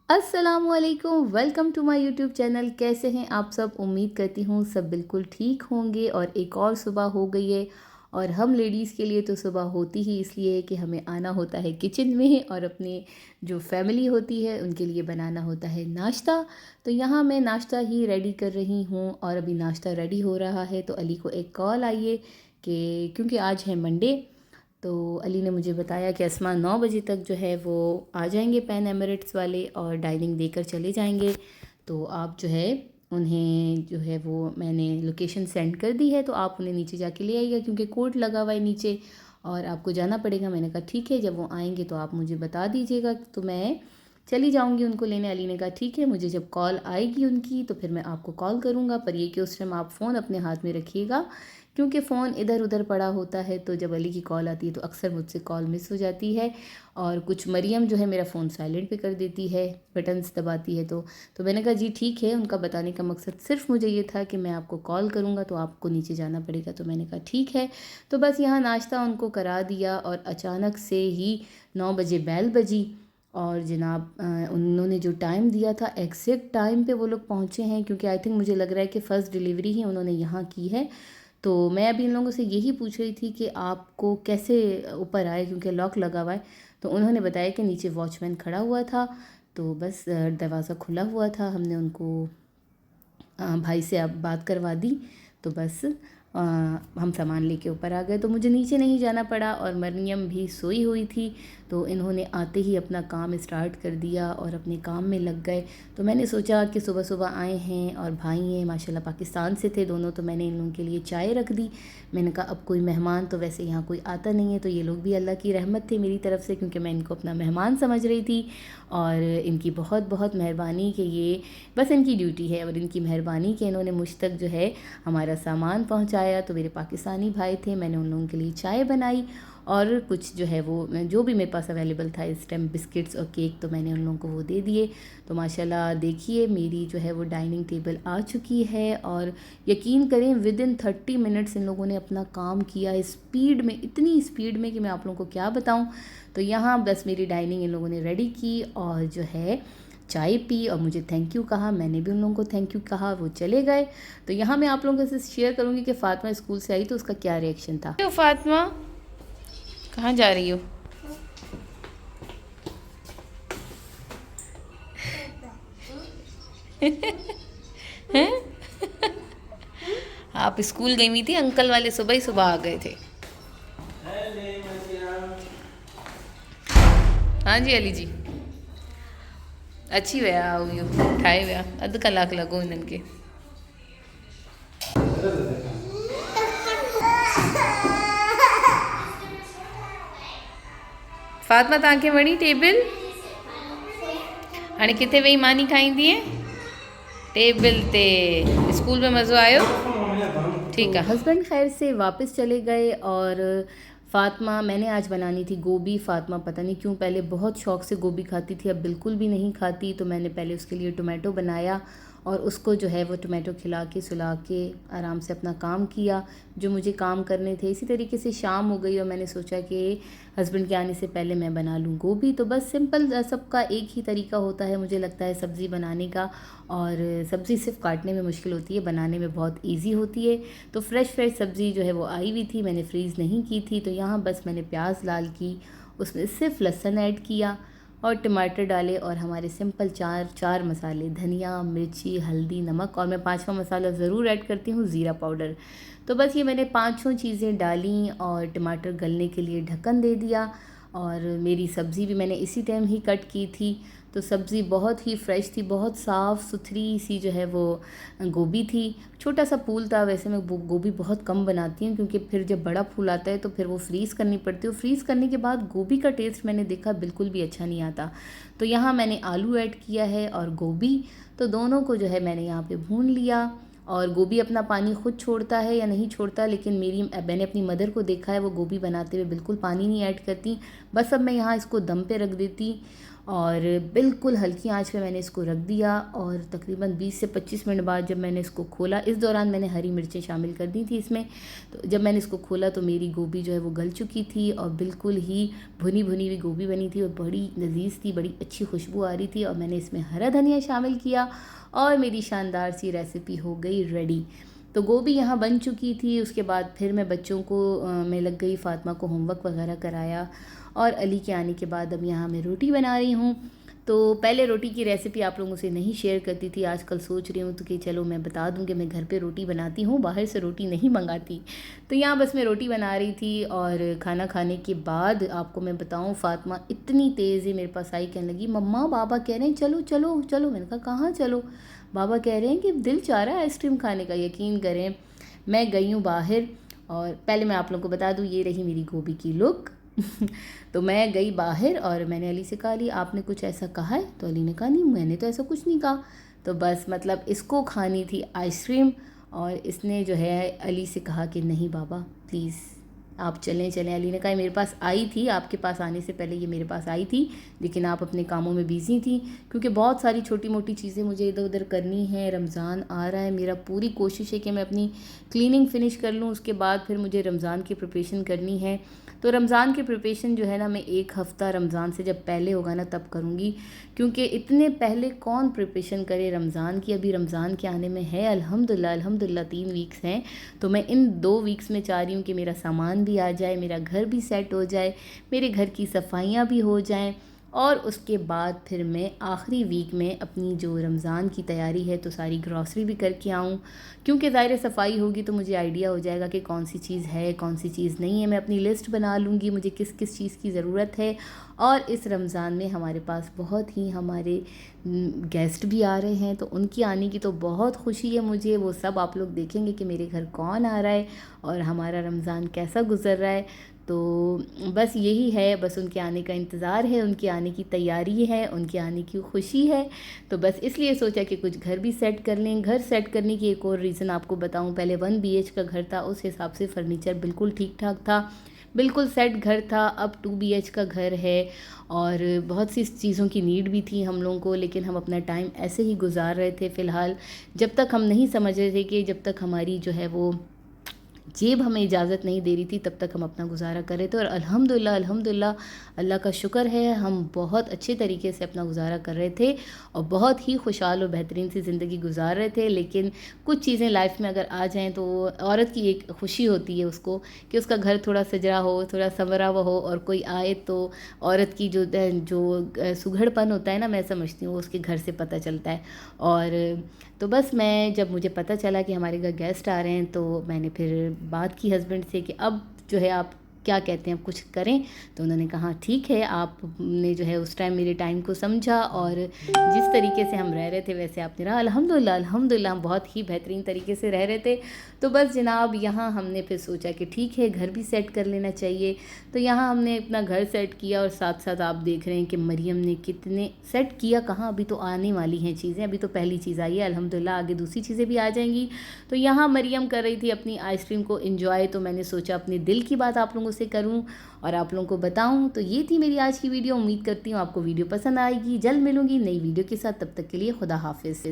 अस्सलामुअलैकुम, welcome to my YouTube channel. कैसे हैं आप सब? उम्मीद करती हूँ सब बिल्कुल ठीक होंगे। और एक और सुबह हो गई है। और हम लेडीज़ के लिए तो सुबह होती ही इसलिए है कि हमें आना होता है किचन में और अपने जो फैमिली होती है उनके लिए बनाना होता है नाश्ता। तो यहाँ मैं नाश्ता ही रेडी कर रही हूँ और अभी नाश्ता रेडी हो रहा है तो अली को एक कॉल आई है कि क्योंकि आज है मंडे, तो अली ने मुझे बताया कि अस्मा 9 बजे तक जो है वो आ जाएंगे पैन एमिरेट्स वाले और डाइनिंग देकर चले जाएंगे। तो आप जो है उन्हें जो है वो मैंने लोकेशन सेंड कर दी है, तो आप उन्हें नीचे जाके ले आइएगा क्योंकि कोर्ट लगा हुआ है नीचे और आपको जाना पड़ेगा। मैंने कहा ठीक है, जब वो आएंगे तो आप मुझे बता दीजिएगा तो मैं चली जाऊंगी उनको लेने। अली ने कहा ठीक है, मुझे जब कॉल आएगी उनकी तो फिर मैं आपको कॉल करूँगा, पर ये कि उस टाइम आप फ़ोन अपने हाथ में रखिएगा क्योंकि फ़ोन इधर उधर पड़ा होता है। तो जब अली की कॉल आती है तो अक्सर मुझसे कॉल मिस हो जाती है और कुछ मरियम जो है मेरा फ़ोन साइलेंट पे कर देती है, बटन्स दबाती है। तो मैंने कहा जी ठीक है, उनका बताने का मकसद सिर्फ मुझे ये था कि मैं आपको कॉल करूँगा तो आपको नीचे जाना पड़ेगा। तो मैंने कहा ठीक है। तो बस यहाँ नाश्ता उनको करा दिया और अचानक से ही 9 बजे बैल बजी और जनाब उन्होंने जो टाइम दिया था एग्जैक्ट टाइम पे वो लोग पहुँचे हैं, क्योंकि आई थिंक मुझे लग रहा है कि फ़र्स्ट डिलीवरी ही उन्होंने यहाँ की है। तो मैं अभी इन लोगों से यही पूछ रही थी कि आपको कैसे ऊपर आए क्योंकि लॉक लगा हुआ है। तो उन्होंने बताया कि नीचे वॉचमैन खड़ा हुआ था, तो बस दरवाज़ा खुला हुआ था, हमने उनको भाई से अब बात करवा दी। तो बस हम सामान लेके ऊपर आ गए, तो मुझे नीचे नहीं जाना पड़ा और मरियम भी सोई हुई थी। तो इन्होंने आते ही अपना काम स्टार्ट कर दिया और अपने काम में लग गए। तो मैंने सोचा कि सुबह सुबह आए हैं और भाई हैं माशाल्लाह, पाकिस्तान से थे दोनों, तो मैंने इन लोगों के लिए चाय रख दी। मैंने कहा अब कोई मेहमान तो वैसे यहाँ कोई आता नहीं है, तो ये लोग भी अल्लाह की रहमत थे मेरी तरफ से क्योंकि मैं इनको अपना मेहमान समझ रही थी। और इनकी बहुत बहुत मेहरबानी कि ये बस इनकी ड्यूटी है और इनकी मेहरबानी कि इन्होंने मुझ तक जो है हमारा सामान पहुंचाया। तो मेरे पाकिस्तानी भाई थे, मैंने उन लोगों के लिए चाय बनाई और कुछ जो है वो जो भी मेरे पास अवेलेबल था इस टाइम बिस्किट्स और केक, तो मैंने उन लोगों को वो दे दिए। तो माशाल्लाह देखिए मेरी जो है वो डाइनिंग टेबल आ चुकी है और यकीन करें विद इन 30 मिनट्स इन लोगों ने अपना काम किया स्पीड में, इतनी स्पीड में कि मैं आप लोगों को क्या बताऊं। तो यहाँ बस मेरी डाइनिंग इन लोगों ने रेडी की और जो है चाय पी और मुझे थैंक यू कहा, मैंने भी उन लोगों को थैंक यू कहा, वो चले गए। तो यहाँ मैं आप लोगों से शेयर करूँगी कि फ़ातिमा स्कूल से आई तो उसका क्या रिएक्शन था। तो फ़ातिमा कहाँ जा रही हो? हैं? आप स्कूल गई हुई थी, अंकल वाले सुबह ही सुबह आ गए थे। हाँ जी अली जी, अच्छी विया हुई ठाए विया अधु कलाक लॻो हिननि खे। फ़ातिमा तव्हांखे वणी टेबल? हाणे किथे वेही मानी खाईंदीअ? टेबल ते। स्कूल में मज़ो आयो? ठीक है। हस्बैंड खैर से वापस चले गए और फ़ातिमा मैंने आज बनानी थी गोभी। फ़ातिमा पता नहीं क्यों पहले बहुत शौक़ से गोभी खाती थी, अब बिल्कुल भी नहीं खाती। तो मैंने पहले उसके लिए टोमेटो बनाया और उसको जो है वो टोमेटो खिला के सुला के आराम से अपना काम किया जो मुझे काम करने थे। इसी तरीके से शाम हो गई और मैंने सोचा कि हस्बैंड के आने से पहले मैं बना लूँ गोभी। तो बस सिंपल सबका एक ही तरीका होता है मुझे लगता है सब्ज़ी बनाने का, और सब्ज़ी सिर्फ काटने में मुश्किल होती है, बनाने में बहुत ईजी होती है। तो फ्रेश सब्ज़ी जो है वो आई हुई थी, मैंने फ्रीज़ नहीं की थी। तो यहाँ बस मैंने प्याज लाल की, उसमें सिर्फ लहसुन ऐड किया और टमाटर डाले और हमारे सिंपल चार मसाले धनिया मिर्ची हल्दी नमक, और मैं पांचवा मसाला ज़रूर ऐड करती हूँ ज़ीरा पाउडर। तो बस ये मैंने पाँचों चीज़ें डाली और टमाटर गलने के लिए ढक्कन दे दिया। और मेरी सब्ज़ी भी मैंने इसी टाइम ही कट की थी। तो सब्ज़ी बहुत ही फ्रेश थी, बहुत साफ़ सुथरी सी जो है वो गोभी थी। छोटा सा फूल था, वैसे मैं गोभी बहुत कम बनाती हूँ क्योंकि फिर जब बड़ा फूल आता है तो फिर वो फ्रीज़ करनी पड़ती है। फ्रीज़ करने के बाद गोभी का टेस्ट मैंने देखा बिल्कुल भी अच्छा नहीं आता। तो यहाँ मैंने आलू ऐड किया है और गोभी, तो दोनों को जो है मैंने यहाँ पे भून लिया। और गोभी अपना पानी खुद छोड़ता है या नहीं छोड़ता, लेकिन मैंने अपनी मदर को देखा है वो गोभी बनाते हुए बिल्कुल पानी नहीं ऐड करती। बस अब मैं यहाँ इसको दम पे रख देती और बिल्कुल हल्की आंच पे मैंने इसको रख दिया और तकरीबन 20 से 25 मिनट बाद जब मैंने इसको खोला, इस दौरान मैंने हरी मिर्चें शामिल कर दी थी इसमें। तो जब मैंने इसको खोला तो मेरी गोभी जो है वो गल चुकी थी और बिल्कुल ही भुनी भुनी हुई गोभी बनी थी और बड़ी लजीज थी, बड़ी अच्छी खुशबू आ रही थी। और मैंने इसमें हरा धनिया शामिल किया और मेरी शानदार सी रेसिपी हो गई रेडी। तो गोभी यहाँ बन चुकी थी। उसके बाद फिर मैं बच्चों को मैं लग गई, फ़ातिमा को होमवर्क वगैरह कराया और अली के आने के बाद अब यहाँ मैं रोटी बना रही हूँ। तो पहले रोटी की रेसिपी आप लोगों से नहीं शेयर करती थी, आजकल सोच रही हूँ तो कि चलो मैं बता दूँ कि मैं घर पे रोटी बनाती हूँ, बाहर से रोटी नहीं मंगाती। तो यहाँ बस मैं रोटी बना रही थी और खाना खाने के बाद आपको मैं बताऊँ, फ़ातिमा इतनी तेज़ ही मेरे पास आई, कहने लगी मम्मा बाबा कह रहे हैं चलो चलो चलो। मैंने कहा कहाँ चलो? बाबा कह रहे हैं कि दिल चाह रहा है आइसक्रीम खाने का। यकीन करें मैं गई हूँ बाहर और पहले मैं आप लोगों को बता दूँ, ये रही मेरी गोभी की लुक। तो मैं गई बाहर और मैंने अली से कहा, अली आपने कुछ ऐसा कहा है? तो अली ने कहा नहीं मैंने तो ऐसा कुछ नहीं कहा। तो बस मतलब इसको खानी थी आइसक्रीम और इसने जो है अली से कहा कि नहीं बाबा प्लीज़ आप चलें चलें। अली ने कहा मेरे पास आई थी, आपके पास आने से पहले ये मेरे पास आई थी, लेकिन आप अपने कामों में बिज़ी थी, क्योंकि बहुत सारी छोटी मोटी चीज़ें मुझे इधर उधर करनी है। रमज़ान आ रहा है, मेरा पूरी कोशिश है कि मैं अपनी क्लीनिंग फ़िनिश कर लूँ, उसके बाद फिर मुझे रमज़ान की प्रिपरेशन करनी है। तो रमज़ान की प्रिपरेशन जो है ना, मैं 1 हफ़्ता रमज़ान से जब पहले होगा ना तब करूँगी, क्योंकि इतने पहले कौन प्रिपरेशन करे रमज़ान की। अभी रमज़ान के आने में है अल्हम्दुलिल्लाह अल्हम्दुलिल्लाह 3 वीक्स हैं। तो मैं इन 2 वीक्स में चाह रही हूँ कि मेरा सामान भी आ जाए, मेरा घर भी सेट हो जाए, मेरे घर की सफाइयाँ भी हो जाएँ और उसके बाद फिर मैं आखिरी वीक में अपनी जो रमज़ान की तैयारी है तो सारी ग्रॉसरी भी करके आऊँ, क्योंकि ज़ाहिर सफाई होगी तो मुझे आइडिया हो जाएगा कि कौन सी चीज़ है कौन सी चीज़ नहीं है। मैं अपनी लिस्ट बना लूँगी मुझे किस किस चीज़ की ज़रूरत है। और इस रमज़ान में हमारे पास बहुत ही हमारे गेस्ट भी आ रहे हैं, तो उनकी आने की तो बहुत खुशी है मुझे। वो सब आप लोग देखेंगे कि मेरे घर कौन आ रहा है और हमारा रमज़ान कैसा गुज़र रहा है। तो बस यही है, बस उनके आने का इंतज़ार है, उनके आने की तैयारी है, उनके आने की खुशी है। तो बस इसलिए सोचा कि कुछ घर भी सेट कर लें। घर सेट करने की एक और रीज़न आपको बताऊं, पहले 1 BH का घर था, उस हिसाब से फ़र्नीचर बिल्कुल ठीक ठाक था, बिल्कुल सेट घर था। अब 2 BH का घर है और बहुत सी चीज़ों की नीड भी थी हम लोगों को, लेकिन हम अपना टाइम ऐसे ही गुजार रहे थे फ़िलहाल, जब तक हम नहीं समझ रहे थे कि जब तक हमारी जो है वो जेब हमें इजाज़त नहीं दे रही थी तब तक हम अपना गुज़ारा कर रहे थे। और अल्हम्दुलिल्लाह अल्हम्दुलिल्लाह अल्लाह का शुक्र है, हम बहुत अच्छे तरीके से अपना गुज़ारा कर रहे थे और बहुत ही खुशहाल और बेहतरीन सी ज़िंदगी गुजार रहे थे। लेकिन कुछ चीज़ें लाइफ में अगर आ जाएँ तो औरत की एक खुशी होती है उसको कि उसका घर थोड़ा सजरा हो, थोड़ा संवरा हुआ हो, और कोई आए तो औरत की जो सुघड़पन होता है ना, मैं समझती हूँ उसके घर से पता चलता है। और तो बस मैं जब मुझे पता चला कि हमारे घर गेस्ट आ रहे हैं तो मैंने फिर बात की हस्बैंड से कि अब जो है आप क्या कहते हैं, अब कुछ करें? तो उन्होंने कहा ठीक है, आपने जो है उस टाइम मेरे टाइम को समझा और जिस तरीके से हम रह रहे थे वैसे आपने रहा। अल्हम्दुलिल्लाह अल्हम्दुलिल्लाह हम बहुत ही बेहतरीन तरीके से रह रहे थे। तो बस जनाब यहाँ हमने फिर सोचा कि ठीक है घर भी सेट कर लेना चाहिए। तो यहाँ हमने अपना घर सेट किया और साथ साथ आप देख रहे हैं कि मरियम ने कितने सेट किया, कहाँ अभी तो आने वाली हैं चीज़ें, अभी तो पहली चीज़ आई है, अल्हम्दुलिल्लाह आगे दूसरी चीज़ें भी आ जाएंगी। तो यहाँ मरियम कर रही थी अपनी आइसक्रीम को एंजॉय, तो मैंने सोचा अपने दिल की बात आप लोगों से करूं और आप लोगों को बताऊं। तो ये थी मेरी आज की वीडियो, उम्मीद करती हूँ आपको वीडियो पसंद आएगी। जल्द मिलूंगी नई वीडियो के साथ, तब तक के लिए खुदा हाफिज़।